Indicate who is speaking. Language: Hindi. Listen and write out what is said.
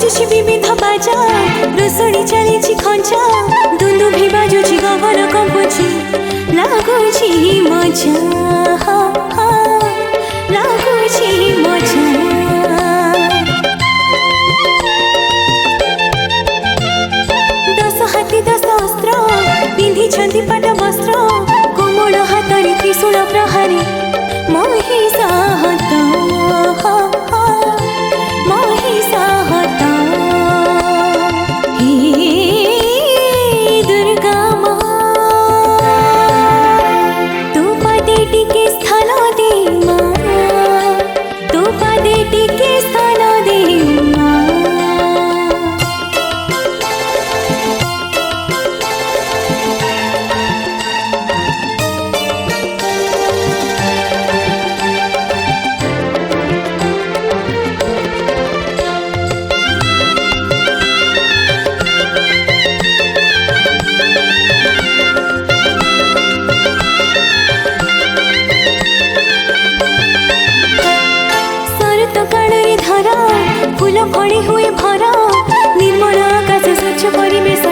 Speaker 1: बाजुची विविध बाजा रोसड़ी चली खंचा दुंदु भी बाजुची गगन कंपुची लागुची मजा लागुची मजा दस हाथी दस अस्त्र पिंधि पाट वस्त्र कोमल हाथरी त्रिशूल प्रहारी महिषाहत महिषाहत हे दुर्गा मां तू पदे टिके स्थान दे मां तू पदे टिके स्थान दे मां फूल फड़ी हुए भरा निर्मल आकाश स्वच्छ परिवेश